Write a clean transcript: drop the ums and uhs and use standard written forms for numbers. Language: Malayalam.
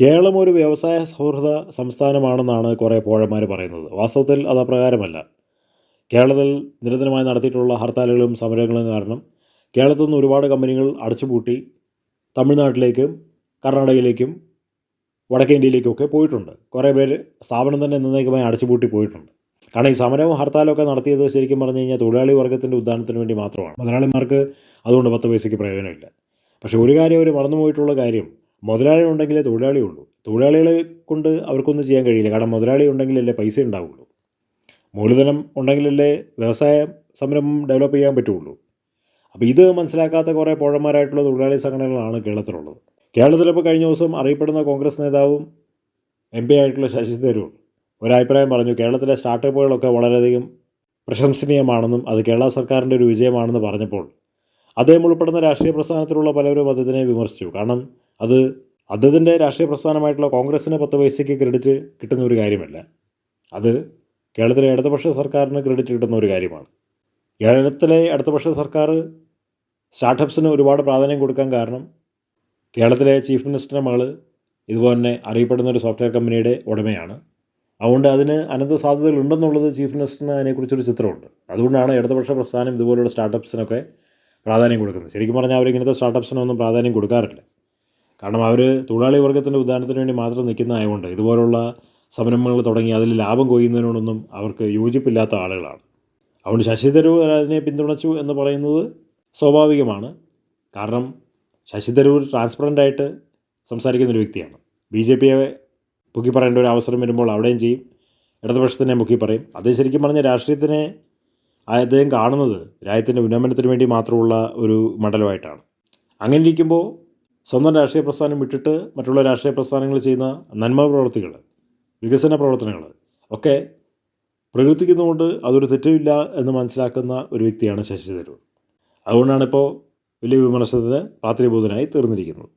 കേരളം ഒരു വ്യവസായ സൗഹൃദ സംസ്ഥാനമാണെന്നാണ് കുറേ പോഴന്മാർ പറയുന്നത്. വാസ്തവത്തിൽ അത് അപ്രകാരമല്ല. കേരളത്തിൽ നിരന്തരമായി നടത്തിയിട്ടുള്ള ഹർത്താലുകളും സമരങ്ങളും കാരണം കേരളത്തിൽ നിന്ന് ഒരുപാട് കമ്പനികൾ അടച്ചുപൂട്ടി തമിഴ്നാട്ടിലേക്കും കർണാടകയിലേക്കും വടക്കേ ഇന്ത്യയിലേക്കൊക്കെ പോയിട്ടുണ്ട്. കുറേ പേര് സ്ഥാപനം തന്നെ എന്നേക്കുമായി അടച്ചുപൂട്ടി പോയിട്ടുണ്ട്. കാരണം ഈ സമരവും ഹർത്താലും ഒക്കെ നടത്തിയത് ശരിക്കും പറഞ്ഞു കഴിഞ്ഞാൽ തൊഴിലാളി വർഗ്ഗത്തിൻ്റെ ഉദ്ധാനത്തിന് വേണ്ടി മാത്രമാണ്. മുതലാളിമാർക്ക് അതുകൊണ്ട് 10 പൈസയ്ക്ക് പ്രയോജനമില്ല. പക്ഷേ ഒരു കാര്യം അവർ മറന്നുപോയിട്ടുള്ള കാര്യം, മുതലാളി ഉണ്ടെങ്കിലേ തൊഴിലാളി ഉള്ളൂ. തൊഴിലാളികളെ കൊണ്ട് അവർക്കൊന്നും ചെയ്യാൻ കഴിയില്ല. കാരണം മുതലാളി ഉണ്ടെങ്കിലല്ലേ പൈസ ഉണ്ടാവുള്ളൂ. മൂലധനം ഉണ്ടെങ്കിലല്ലേ വ്യവസായ സംരംഭം ഡെവലപ്പ് ചെയ്യാൻ പറ്റുള്ളൂ. അപ്പോൾ ഇത് മനസ്സിലാക്കാത്ത കുറേ പോഴന്മാരായിട്ടുള്ള തൊഴിലാളി സംഘടനകളാണ് കേരളത്തിലുള്ളത്. കേരളത്തിലിപ്പോൾ കഴിഞ്ഞ ദിവസം അറിയപ്പെടുന്ന കോൺഗ്രസ് നേതാവും MP ആയിട്ടുള്ള ശശി തരൂർ ഒരഭിപ്രായം പറഞ്ഞു. കേരളത്തിലെ സ്റ്റാർട്ടപ്പുകളൊക്കെ വളരെയധികം പ്രശംസനീയമാണെന്നും അത് കേരള സർക്കാരിൻ്റെ ഒരു വിജയമാണെന്ന് പറഞ്ഞപ്പോൾ അദ്ദേഹം ഉൾപ്പെടുന്ന രാഷ്ട്രീയ പ്രസ്ഥാനത്തിലുള്ള പലരും അദ്ദേഹത്തിനെ വിമർശിച്ചു. കാരണം അത് അദ്ദേഹത്തിൻ്റെ രാഷ്ട്രീയ പ്രസ്ഥാനമായിട്ടുള്ള കോൺഗ്രസ്സിന് 10 പൈസയ്ക്ക് ക്രെഡിറ്റ് കിട്ടുന്ന ഒരു കാര്യമല്ല. അത് കേരളത്തിലെ ഇടതുപക്ഷ സർക്കാരിന് ക്രെഡിറ്റ് കിട്ടുന്ന ഒരു കാര്യമാണ്. കേരളത്തിലെ ഇടതുപക്ഷ സർക്കാർ സ്റ്റാർട്ടപ്സിന് ഒരുപാട് പ്രാധാന്യം കൊടുക്കാൻ കാരണം കേരളത്തിലെ ചീഫ് മിനിസ്റ്ററുടെ മകൾ ഇതുപോലെ തന്നെ അറിയപ്പെടുന്ന ഒരു സോഫ്റ്റ്വെയർ കമ്പനിയുടെ ഉടമയാണ്. അതുകൊണ്ട് അതിന് അനന്ത സാധ്യതകളുണ്ടെന്നുള്ളത് ചീഫ് മിനിസ്റ്ററിന് അതിനെക്കുറിച്ചൊരു ചിത്രമുണ്ട്. അതുകൊണ്ടാണ് ഇടതുപക്ഷ പ്രസ്ഥാനം ഇതുപോലുള്ള സ്റ്റാർട്ടപ്സിനൊക്കെ പ്രാധാന്യം കൊടുക്കുന്നത്. ശരിക്കും പറഞ്ഞാൽ അവർ ഇങ്ങനത്തെ സ്റ്റാർട്ടപ്സിനൊന്നും പ്രാധാന്യം കൊടുക്കാറില്ല. കാരണം അവർ തൊഴിലാളി വർഗ്ഗത്തിൻ്റെ ഉദ്ധാനത്തിന് വേണ്ടി മാത്രം നിൽക്കുന്നതായതുകൊണ്ട് ഇതുപോലുള്ള സംരംഭങ്ങൾ തുടങ്ങി അതിൽ ലാഭം കൊയ്യുന്നതിനോടൊന്നും അവർക്ക് യോജിപ്പില്ലാത്ത ആളുകളാണ്. അതുകൊണ്ട് ശശി തരൂർ അതിനെ പിന്തുണച്ചു എന്ന് പറയുന്നത് സ്വാഭാവികമാണ്. കാരണം ശശി തരൂർ ട്രാൻസ്പെറൻ്റായിട്ട് സംസാരിക്കുന്നൊരു വ്യക്തിയാണ്. BJPയെ പൊക്കി പറയേണ്ട ഒരു അവസരം വരുമ്പോൾ അവിടെയും ചെയ്യും, ഇടതുപക്ഷത്തിനെ പൊക്കി പറയും. അത് ശരിക്കും പറഞ്ഞാൽ രാഷ്ട്രീയത്തിനെ അദ്ദേഹം കാണുന്നത് രാജ്യത്തിൻ്റെ ഉന്നമനത്തിന് വേണ്ടി മാത്രമുള്ള ഒരു മണ്ഡലമായിട്ടാണ്. അങ്ങനെ ഇരിക്കുമ്പോൾ സ്വന്തം രാഷ്ട്രീയ പ്രസ്ഥാനം വിട്ടിട്ട് മറ്റുള്ള രാഷ്ട്രീയ പ്രസ്ഥാനങ്ങൾ ചെയ്യുന്ന നന്മ പ്രവർത്തികൾ, വികസന പ്രവർത്തനങ്ങൾ ഒക്കെ പ്രകീർത്തിക്കുന്നതുകൊണ്ട് അതൊരു തെറ്റുമില്ല എന്ന് മനസ്സിലാക്കുന്ന ഒരു വ്യക്തിയാണ് ശശി തരൂർ. അതുകൊണ്ടാണിപ്പോൾ വലിയ വിമർശനത്തിന് പാത്രീഭൂതനായി തീർന്നിരിക്കുന്നത്.